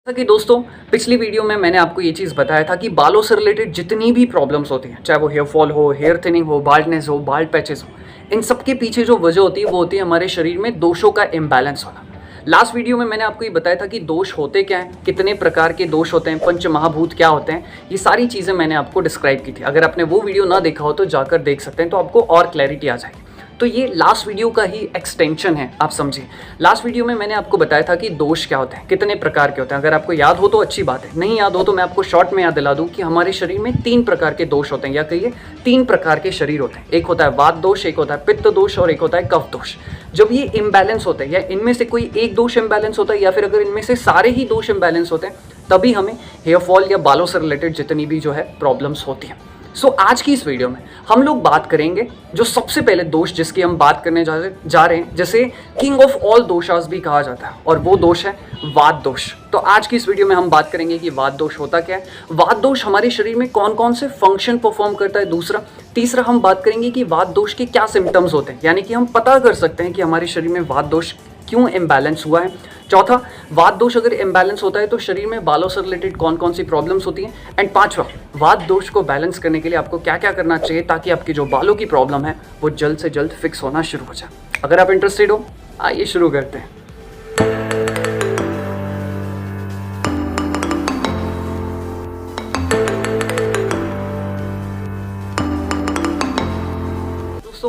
जैसा कि दोस्तों पिछली वीडियो में मैंने आपको ये चीज़ बताया था कि बालों से रिलेटेड जितनी भी प्रॉब्लम्स होती हैं, चाहे वो हेयर फॉल हो, हेयर थिनिंग हो, बाल्डनेस हो, बाल्ड पैचेस हो, इन सब के पीछे जो वजह होती है वो होती है हमारे शरीर में दोषों का इम्बैलेंस होना। लास्ट वीडियो में मैंने आपको ये बताया था कि दोष होते क्या हैं, कितने प्रकार के दोष होते हैं, पंच महाभूत क्या होते हैं, ये सारी चीज़ें मैंने आपको डिस्क्राइब की थी। अगर आपने वो वीडियो ना देखा हो तो जाकर देख सकते हैं, तो आपको और क्लैरिटी आ जाएगी। तो ये लास्ट वीडियो का ही एक्सटेंशन है, आप समझिए। लास्ट वीडियो में मैंने आपको बताया था कि दोष क्या होते हैं, कितने प्रकार के होते हैं। अगर आपको याद हो तो अच्छी बात है, नहीं याद हो तो मैं आपको शॉर्ट में याद दिला दूं कि हमारे शरीर में 3 प्रकार के दोष होते हैं, या कहिए 3 प्रकार के शरीर होते हैं। एक होता है वात दोष, एक होता है पित्त दोष और एक होता है कफ दोष। जब ये इम्बैलेंस होते हैं, या इनमें से कोई एक दोष इम्बैलेंस होता है, या फिर अगर इनमें से सारे ही दोष इम्बैलेंस होते हैं, तभी हमें हेयर फॉल या बालों से रिलेटेड जितनी भी जो है प्रॉब्लम्स होती हैं। आज की इस वीडियो में हम लोग बात करेंगे जो सबसे पहले दोष जिसकी हम बात करने जा रहे हैं, जिसे किंग ऑफ ऑल दोषास भी कहा जाता है, और वो दोष है वात दोष। तो आज की इस वीडियो में हम बात करेंगे कि वात दोष होता क्या है, वात दोष हमारे शरीर में कौन कौन से फंक्शन परफॉर्म करता है, दूसरा तीसरा हम बात करेंगे कि वात दोष के क्या सिम्टम्स होते हैं, यानी कि हम पता कर सकते हैं कि हमारे शरीर में वात दोष क्यों इम्बैलेंस हुआ है। चौथा, वात दोष अगर इम्बैलेंस होता है तो शरीर में बालों से रिलेटेड कौन कौन सी प्रॉब्लम्स होती हैं। एंड पांचवा, वात दोष को बैलेंस करने के लिए आपको क्या क्या करना चाहिए ताकि आपकी जो बालों की प्रॉब्लम है वो जल्द से जल्द फिक्स होना शुरू हो जाए। अगर आप इंटरेस्टेड हो, आइए शुरू करते हैं।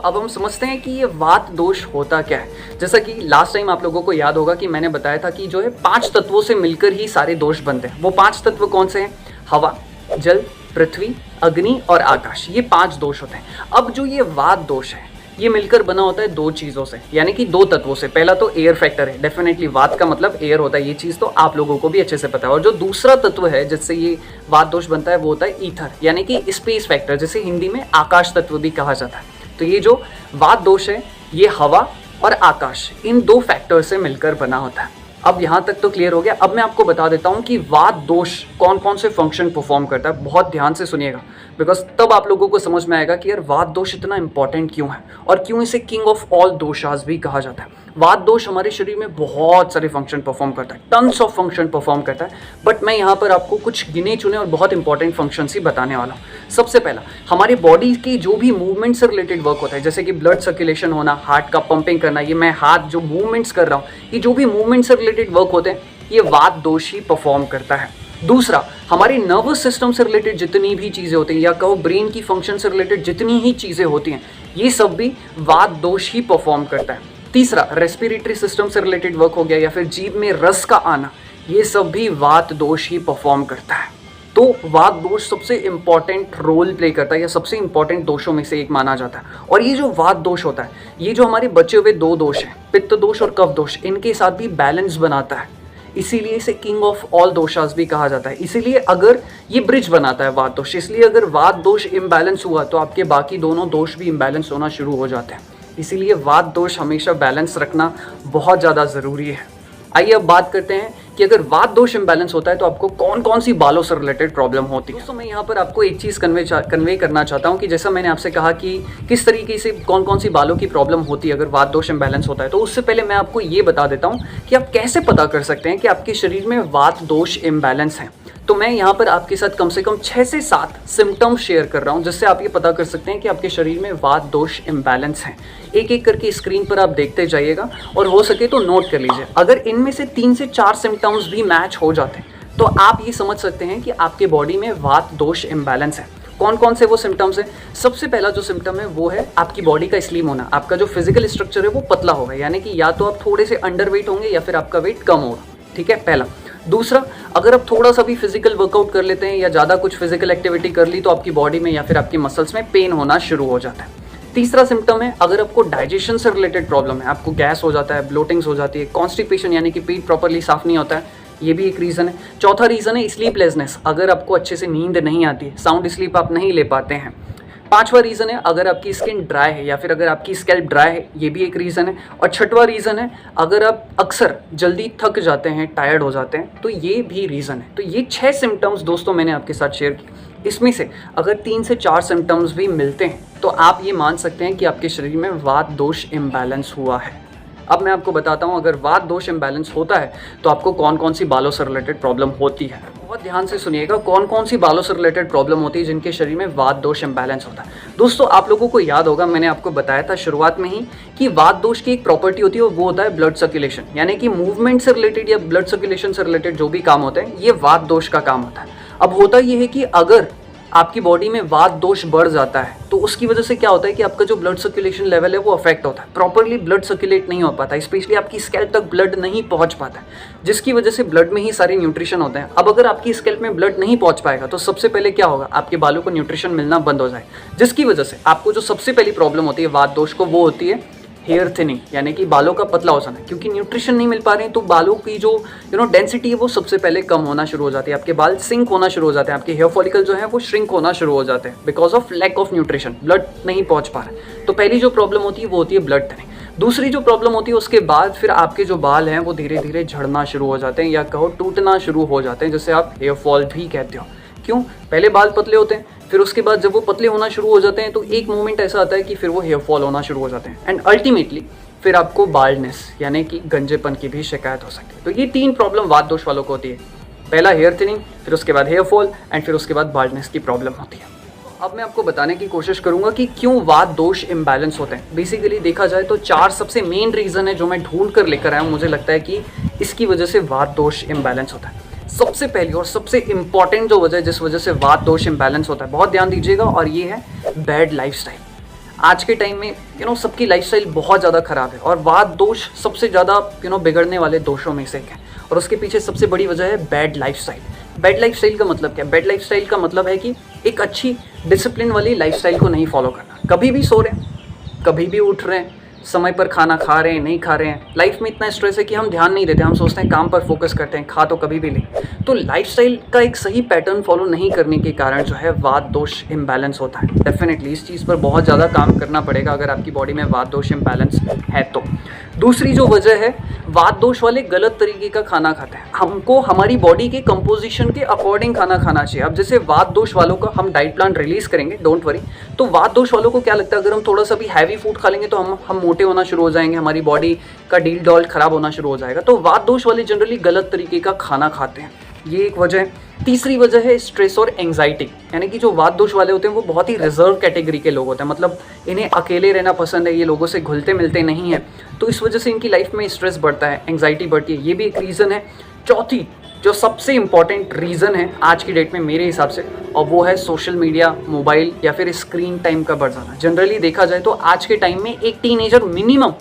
अब हम समझते हैं कि ये वात दोष होता क्या है। जैसा कि लास्ट टाइम आप लोगों को याद होगा कि मैंने बताया था कि जो है 5 तत्वों से मिलकर ही सारे दोष बनते हैं। वो 5 तत्व कौन से हैं? हवा, जल, पृथ्वी, अग्नि और आकाश। ये 5 दोष होते हैं। अब जो ये वात दोष है ये मिलकर बना होता है 2 चीज़ों से, यानी कि 2 तत्वों से। पहला तो एयर फैक्टर है, डेफिनेटली वात का मतलब एयर होता है, ये चीज़ तो आप लोगों को भी अच्छे से पता है। और जो दूसरा तत्व है जिससे ये वात दोष बनता है वो होता है ईथर, यानी कि स्पेस फैक्टर, जिसे हिंदी में आकाश तत्व भी कहा जाता है। तो ये जो वात दोष है ये हवा और आकाश, इन 2 फैक्टर से मिलकर बना होता है। अब यहाँ तक तो क्लियर हो गया। अब मैं आपको बता देता हूँ कि वात दोष कौन कौन से फंक्शन परफॉर्म करता है। बहुत ध्यान से सुनिएगा, बिकॉज तब आप लोगों को समझ में आएगा कि यार वात दोष इतना इंपॉर्टेंट क्यों है और क्यों इसे किंग ऑफ ऑल दोषास भी कहा जाता है। वात दोष हमारे शरीर में बहुत सारे फंक्शन परफॉर्म करता है, टन्स ऑफ फंक्शन परफॉर्म करता है, बट मैं यहाँ पर आपको कुछ गिने चुने और बहुत इंपॉर्टेंट फंक्शन ही बताने वाला हूँ। सबसे पहला, हमारे बॉडी की जो भी मूवमेंट से रिलेटेड वर्क होता है, जैसे कि ब्लड सर्कुलेशन होना, हार्ट का पंपिंग करना, ये मैं हाथ जो मूवमेंट्स कर रहा हूँ, ये जो भी मूवमेंट से रिलेटेड वर्क होते हैं ये वात दोष ही परफॉर्म करता है। दूसरा, हमारे नर्वस सिस्टम से रिलेटेड जितनी भी चीज़ें होती हैं, या कहो ब्रेन की फंक्शन से रिलेटेड जितनी ही चीज़ें होती हैं, ये सब भी वात दोष ही परफॉर्म करता है। तीसरा, रेस्पिरेटरी सिस्टम से रिलेटेड वर्क हो गया, या फिर जीभ में रस का आना, ये सब भी वात दोष ही परफॉर्म करता है। तो वात दोष सबसे इंपॉर्टेंट रोल प्ले करता है, या सबसे इंपॉर्टेंट दोषों में से एक माना जाता है। और ये जो वात दोष होता है, ये जो हमारे बचे हुए 2 दोष हैं, पित्त दोष और कफ दोष, इनके साथ भी बैलेंस बनाता है। इसीलिए इसे किंग ऑफ ऑल दोषास भी कहा जाता है। इसीलिए अगर ये ब्रिज बनाता है वात दोष, इसलिए अगर वात दोष इम्बैलेंस हुआ तो आपके बाकी दोनों दोष भी इम्बैलेंस होना शुरू हो जाते हैं। इसीलिए वात दोष हमेशा बैलेंस रखना बहुत ज़्यादा ज़रूरी है। आइए अब बात करते हैं कि अगर वात दोष इम्बैलेंस होता है तो आपको कौन कौन सी बालों से रिलेटेड प्रॉब्लम होती है। दोस्तों, मैं यहाँ पर आपको एक चीज़ कन्वे करना चाहता हूँ कि जैसा मैंने आपसे कहा कि किस तरीके से कौन कौन सी बालों की प्रॉब्लम होती है अगर वात दोष इम्बैलेंस होता है, तो उससे पहले मैं आपको ये बता देता हूँ कि आप कैसे पता कर सकते हैं कि आपके शरीर में वात दोष इम्बैलेंस है। तो मैं यहाँ पर आपके साथ कम से कम 6 से 7 सिम्टम्स शेयर कर रहा हूँ, जिससे आप ये पता कर सकते हैं कि आपके शरीर में वात दोष इम्बैलेंस है। एक एक करके स्क्रीन पर आप देखते जाइएगा, और हो सके तो नोट कर लीजिए। अगर इनमें से 3 से 4 सिम्टम्स भी मैच हो जाते हैं तो आप ये समझ सकते हैं कि आपके बॉडी में वात दोष इम्बैलेंस है। कौन कौन से वो सिम्टम्स हैं? सबसे पहला जो सिम्टम है वो है आपकी बॉडी का स्लिम होना। आपका जो फिजिकल स्ट्रक्चर है वो पतला होगा, यानी कि या तो आप थोड़े से अंडरवेट होंगे या फिर आपका वेट कम होगा। ठीक है, पहला। दूसरा, अगर आप थोड़ा सा भी फिजिकल वर्कआउट कर लेते हैं या ज़्यादा कुछ फिजिकल एक्टिविटी कर ली तो आपकी बॉडी में या फिर आपकी मसल्स में पेन होना शुरू हो जाता है। तीसरा सिम्टम है अगर आपको डाइजेशन से रिलेटेड प्रॉब्लम है, आपको गैस हो जाता है, ब्लोटिंग्स हो जाती है, कॉन्स्टिपेशन यानी कि पेट प्रॉपरली साफ नहीं होता है, ये भी एक रीज़न है। चौथा रीज़न है स्लीपलेसनेस, अगर आपको अच्छे से नींद नहीं आती है, साउंड स्लीप आप नहीं ले पाते हैं। पांचवा रीज़न है अगर आपकी स्किन ड्राई है या फिर अगर आपकी स्कैल्प ड्राई है, ये भी एक रीज़न है। और छठवां रीज़न है अगर आप अक्सर जल्दी थक जाते हैं, टायर्ड हो जाते हैं, तो ये भी रीज़न है। तो ये 6 सिम्टम्स दोस्तों मैंने आपके साथ शेयर किए। इसमें से अगर 3 से 4 सिम्टम्स भी मिलते हैं तो आप ये मान सकते हैं कि आपके शरीर में वात दोष इम्बैलेंस हुआ है। अब मैं आपको बताता हूँ अगर वात दोष इम्बैलेंस होता है तो आपको कौन कौन सी बालों से रिलेटेड प्रॉब्लम होती है। बहुत ध्यान से सुनिएगा कौन कौन सी बालों से रिलेटेड प्रॉब्लम होती है जिनके शरीर में वात दोष इम्बैलेंस होता है। दोस्तों आप लोगों को याद होगा मैंने आपको बताया था शुरुआत में ही कि वात दोष की एक प्रॉपर्टी होती है वो होता है ब्लड सर्कुलेशन, यानी कि मूवमेंट से रिलेटेड या ब्लड सर्कुलेशन से रिलेटेड जो भी काम होते हैं ये वात दोष का काम होता है। अब होता ये है कि अगर आपकी बॉडी में वात दोष बढ़ जाता है तो उसकी वजह से क्या होता है कि आपका जो ब्लड सर्कुलेशन लेवल है वो अफेक्ट होता है, प्रॉपरली ब्लड सर्कुलेट नहीं हो पाता, स्पेशली आपकी स्कैल्प तक ब्लड नहीं पहुंच पाता है, जिसकी वजह से ब्लड में ही सारे न्यूट्रिशन होते हैं। अब अगर आपकी स्कैल्प में ब्लड नहीं पहुंच पाएगा तो सबसे पहले क्या होगा, आपके बालों को न्यूट्रिशन मिलना बंद हो जाए, जिसकी वजह से आपको जो सबसे पहली प्रॉब्लम होती है वात दोष को वो होती है हेयर थिनिंग, यानी कि बालों का पतला हो जाना। क्योंकि न्यूट्रिशन नहीं मिल पा रहे हैं तो बालों की जो डेंसिटी है वो सबसे पहले कम होना शुरू हो जाती है, आपके बाल सिंक होना शुरू हो जाते हैं, आपके हेयर फॉलिकल जो है वो श्रिंक होना शुरू हो जाते हैं because of lack of nutrition, blood नहीं पहुंच पा रहा है। तो पहली जो प्रॉब्लम होती है वो होती है ब्लड थिनिंग। दूसरी जो प्रॉब्लम होती है उसके बाद फिर आपके जो बाल हैं वो धीरे धीरे झड़ना शुरू हो जाते हैं या कहो टूटना शुरू हो जाते हैं, जिसे आप हेयर फॉल भी कहते हो। क्यों? पहले बाल पतले होते हैं, फिर उसके बाद जब वो पतले होना शुरू हो जाते हैं तो एक मोमेंट ऐसा आता है कि फिर वो हेयर फॉल होना शुरू हो जाते हैं एंड अल्टीमेटली फिर आपको बाल्डनेस यानी कि गंजेपन की भी शिकायत हो सकती है। तो ये 3 प्रॉब्लम वात दोष वालों को होती है, पहला हेयर थिनिंग, फिर उसके बाद हेयर फॉल एंड फिर उसके बाद बाल्डनेस की प्रॉब्लम होती है। अब मैं आपको बताने की कोशिश करूंगा कि क्यों वात दोष इम्बैलेंस होते हैं। बेसिकली देखा जाए तो 4 सबसे मेन रीज़न है जो मैं ढूंढ कर लेकर आया हूँ, मुझे लगता है कि इसकी वजह से वात दोष इम्बैलेंस होता है। सबसे पहली और सबसे इंपॉर्टेंट जो वजह जिस वजह से वात दोष इम्बैलेंस होता है, बहुत ध्यान दीजिएगा, और ये है बैड लाइफस्टाइल। आज के टाइम में सबकी लाइफस्टाइल बहुत ज़्यादा ख़राब है और वात दोष सबसे ज़्यादा बिगड़ने वाले दोषों में से एक है, और उसके पीछे सबसे बड़ी वजह है बैड लाइफस्टाइल। बैड लाइफस्टाइल का मतलब क्या है? बैड लाइफस्टाइल का मतलब है कि एक अच्छी डिसिप्लिन वाली लाइफस्टाइल को नहीं फॉलो करना, कभी भी सो रहे हैं, कभी भी उठ रहे हैं, समय पर खाना खा रहे हैं, नहीं खा रहे हैं, लाइफ में इतना स्ट्रेस है कि हम ध्यान नहीं देते, हम सोचते हैं काम पर फोकस करते हैं, खा तो कभी भी नहीं। तो लाइफस्टाइल का एक सही पैटर्न फॉलो नहीं करने के कारण जो है वात दोष इम्बैलेंस होता है। डेफिनेटली इस चीज़ पर बहुत ज़्यादा काम करना पड़ेगा अगर आपकी बॉडी में वात दोष इम्बैलेंस है तो। दूसरी जो वजह है, वात दोष वाले गलत तरीके का खाना खाते हैं। हमको हमारी बॉडी के कंपोजिशन के अकॉर्डिंग खाना खाना चाहिए। अब जैसे वात दोष वालों का हम डाइट प्लान रिलीज करेंगे, डोंट वरी, तो वात दोष वालों को क्या लगता है अगर हम थोड़ा सा भी हैवी फूड खा लेंगे तो हम मोटे होना शुरू हो जाएंगे, हमारी बॉडी का डील डॉल खराब होना शुरू हो जाएगा। तो वात दोष वाले जनरली गलत तरीके का खाना खाते हैं, ये एक वजह है। तीसरी वजह है स्ट्रेस और एंग्जाइटी, यानी कि जो वात दोष वाले होते हैं वो बहुत ही रिजर्व कैटेगरी के लोग होते हैं, मतलब इन्हें अकेले रहना पसंद है, ये लोगों से घुलते मिलते नहीं है, तो इस वजह से इनकी लाइफ में स्ट्रेस बढ़ता है, एंग्जाइटी बढ़ती है, ये भी एक रीज़न है। चौथी जो सबसे इंपॉर्टेंट रीज़न है आज की डेट में मेरे हिसाब से, और वो है सोशल मीडिया, मोबाइल या फिर स्क्रीन टाइम का बढ़ जाना। जनरली देखा जाए तो आज के टाइम में एक टीनेजर मिनिमम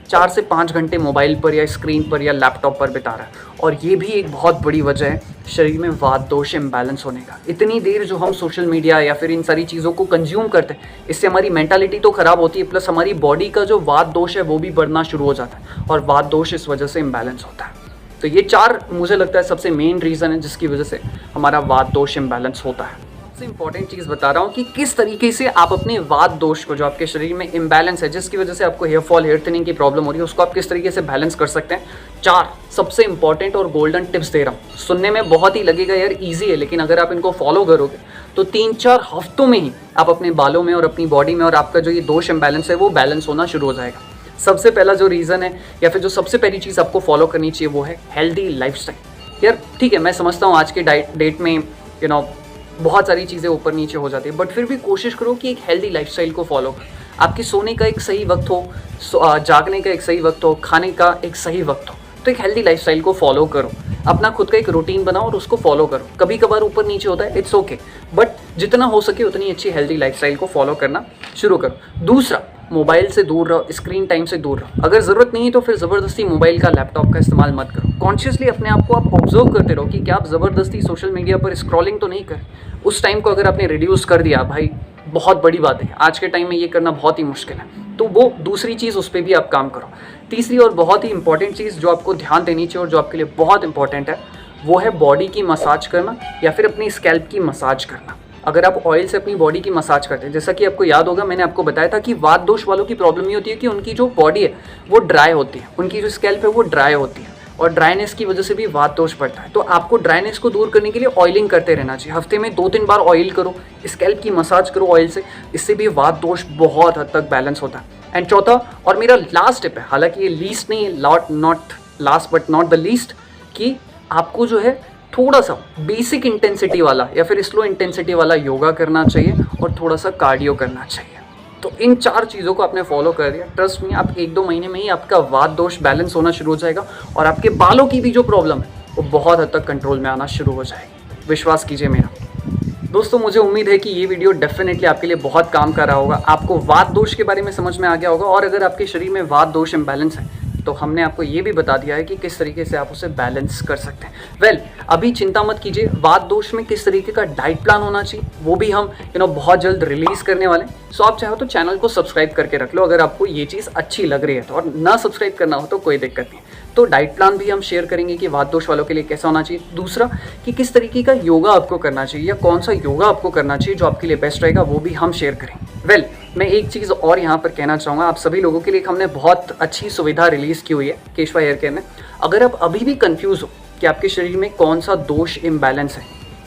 4 से 5 घंटे मोबाइल पर या स्क्रीन पर या लैपटॉप पर बिता रहा है, और ये भी एक बहुत बड़ी वजह है शरीर में वात दोष इम्बैलेंस होने का। इतनी देर जो हम सोशल मीडिया या फिर इन सारी चीज़ों को कंज्यूम करते हैं, इससे हमारी मेंटालिटी तो ख़राब होती है, प्लस हमारी बॉडी का जो वात दोष है वो भी बढ़ना शुरू हो जाता है, और वात दोष इस वजह से इम्बैलेंस होता है। तो ये 4 मुझे लगता है सबसे मेन रीज़न है जिसकी वजह से हमारा वात दोष इम्बैलेंस होता है। सबसे इंपॉर्टेंट चीज़ बता रहा हूँ कि किस तरीके से आप अपने वात दोष को, जो आपके शरीर में इम्बैलेंस है जिसकी वजह से आपको हेयर फॉल, हेयर थिनिंग की प्रॉब्लम हो रही है, उसको आप किस तरीके से बैलेंस कर सकते हैं। 4 सबसे इंपॉर्टेंट और गोल्डन टिप्स दे रहा हूँ। सुनने में बहुत ही लगेगा यार ईजी है, लेकिन अगर आप इनको फॉलो करोगे तो 3-4 हफ्तों में ही आप अपने बालों में और अपनी बॉडी में और आपका जो ये दोष इम्बैलेंस है वो बैलेंस होना शुरू हो जाएगा। सबसे पहला जो रीज़न है या फिर जो सबसे पहली चीज़ आपको फॉलो करनी चाहिए वो है हेल्दी लाइफस्टाइल। यार ठीक है, मैं समझता हूँ आज के डेट में बहुत सारी चीज़ें ऊपर नीचे हो जाती है, बट फिर भी कोशिश करो कि एक हेल्दी लाइफस्टाइल को फॉलो करो। आपके सोने का एक सही वक्त हो, जागने का एक सही वक्त हो, खाने का एक सही वक्त हो, तो एक हेल्दी लाइफस्टाइल को फॉलो करो। अपना खुद का एक रूटीन बनाओ और उसको फॉलो करो। कभी कभार ऊपर नीचे होता है, इट्स ओके, बट जितना हो सके उतनी अच्छी हेल्दी लाइफस्टाइल को फॉलो करना शुरू करो। दूसरा, मोबाइल से दूर रहो, स्क्रीन टाइम से दूर रहो। अगर ज़रूरत नहीं है तो फिर ज़बरदस्ती मोबाइल का, लैपटॉप का इस्तेमाल मत करो। कॉन्शियसली अपने आप को आप ऑब्जर्व करते रहो कि क्या आप ज़बरदस्ती सोशल मीडिया पर स्क्रॉलिंग तो नहीं कर। उस टाइम को अगर आपने रिड्यूस कर दिया, भाई बहुत बड़ी बात है। आज के टाइम में ये करना बहुत ही मुश्किल है, तो वो दूसरी चीज़, उस पर भी आप काम करो। तीसरी और बहुत ही इंपॉर्टेंट चीज़ जो आपको ध्यान देनी चाहिए और जो आपके लिए बहुत इंपॉर्टेंट है वो है बॉडी की मसाज करना या फिर अपनी स्कैल्प की मसाज करना। अगर आप ऑयल से अपनी बॉडी की मसाज करते हैं, जैसा कि आपको याद होगा मैंने आपको बताया था कि वात दोष वालों की प्रॉब्लम ये होती है कि उनकी जो बॉडी है वो ड्राई होती है, उनकी जो स्कैल्प है वो ड्राई होती है, और ड्राइनेस की वजह से भी वात दोष बढ़ता है। तो आपको ड्राइनेस को दूर करने के लिए ऑयलिंग करते रहना चाहिए। हफ्ते में 2-3 बार ऑयल करो, स्कैल्प की मसाज करो ऑयल से, इससे भी वात दोष बहुत हद तक बैलेंस होता है। एंड चौथा और मेरा लास्ट टिप है, हालांकि ये लीस्ट नहीं है, not last but not the least, कि आपको जो है थोड़ा सा बेसिक इंटेंसिटी वाला या फिर स्लो इंटेंसिटी वाला योगा करना चाहिए और थोड़ा सा कार्डियो करना चाहिए। तो इन 4 चीज़ों को आपने फॉलो कर दिया, ट्रस्ट मी आप 1-2 महीने में ही आपका वात दोष बैलेंस होना शुरू हो जाएगा और आपके बालों की भी जो प्रॉब्लम है वो बहुत हद तक कंट्रोल में आना शुरू हो जाएगी। विश्वास कीजिए मेरा। दोस्तों मुझे उम्मीद है कि ये वीडियो डेफिनेटली आपके लिए बहुत काम कर रहा होगा, आपको वात दोष के बारे में समझ में आ गया होगा, और अगर आपके शरीर में वात दोष इम्बैलेंस है तो हमने आपको ये भी बता दिया है कि किस तरीके से आप उसे बैलेंस कर सकते हैं। अभी चिंता मत कीजिए, वात दोष में किस तरीके का डाइट प्लान होना चाहिए वो भी हम बहुत जल्द रिलीज करने वाले हैं। सो आप चाहो तो चैनल को सब्सक्राइब करके रख लो अगर आपको ये चीज़ अच्छी लग रही है तो, और ना सब्सक्राइब करना हो तो कोई दिक्कत नहीं। तो डाइट प्लान भी हम शेयर करेंगे कि वात दोष वालों के लिए कैसा होना चाहिए। दूसरा कि किस तरीके का योगा आपको करना चाहिए या कौन सा योगा आपको करना चाहिए जो आपके लिए बेस्ट रहेगा, वो भी हम शेयर करेंगे। मैं एक चीज़ और यहाँ पर कहना चाहूँगा, आप सभी लोगों के लिए हमने बहुत अच्छी सुविधा रिलीज़ की हुई है केशवा हेयर केयर ने। अगर आप अभी भी कंफ्यूज हो कि आपके शरीर में कौन सा दोष इम्बैलेंस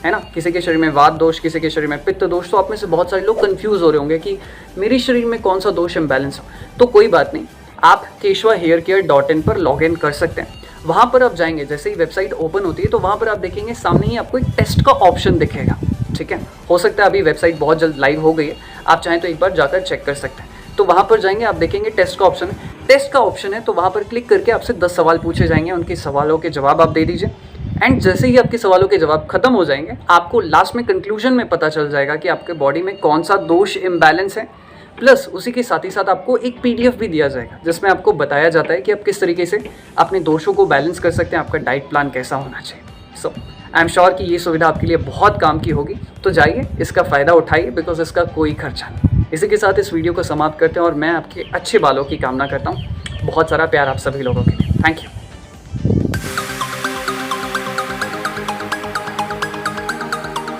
है ना, किसी के शरीर में वात दोष, किसी के शरीर में पित्त दोष, तो आप में से बहुत सारे लोग कंफ्यूज हो रहे होंगे कि मेरे शरीर में कौन सा दोष इम्बैलेंस हो। तो कोई बात नहीं, आप keshwahaircare.in पर लॉग इन कर सकते हैं। वहाँ पर आप जाएंगे, जैसे ही वेबसाइट ओपन होती है तो वहाँ पर आप देखेंगे सामने ही आपको एक टेस्ट का ऑप्शन दिखेगा, ठीक है। हो सकता है अभी वेबसाइट बहुत जल्द लाइव हो गई है, आप चाहें तो एक बार जाकर चेक कर सकते हैं। तो वहाँ पर जाएंगे, आप देखेंगे टेस्ट का ऑप्शन है, टेस्ट का ऑप्शन है तो वहाँ पर क्लिक करके आपसे 10 सवाल पूछे जाएंगे, उनके सवालों के जवाब आप दे दीजिए। एंड जैसे ही आपके सवालों के जवाब खत्म हो जाएंगे, आपको लास्ट में कंक्लूजन में पता चल जाएगा कि आपके बॉडी में कौन सा दोष इम्बैलेंस है। प्लस उसी के साथ ही साथ आपको एक PDF भी दिया जाएगा जिसमें आपको बताया जाता है कि आप किस तरीके से अपने दोषों को बैलेंस कर सकते हैं, आपका डाइट प्लान कैसा होना चाहिए। सो आई एम श्योर कि ये सुविधा आपके लिए बहुत काम की होगी, तो जाइए इसका फ़ायदा उठाइए, बिकॉज इसका कोई खर्चा नहीं। इसी के साथ इस वीडियो को समाप्त करते हैं और मैं आपके अच्छे बालों की कामना करता हूँ। बहुत सारा प्यार आप सभी लोगों के लिए। Thank you.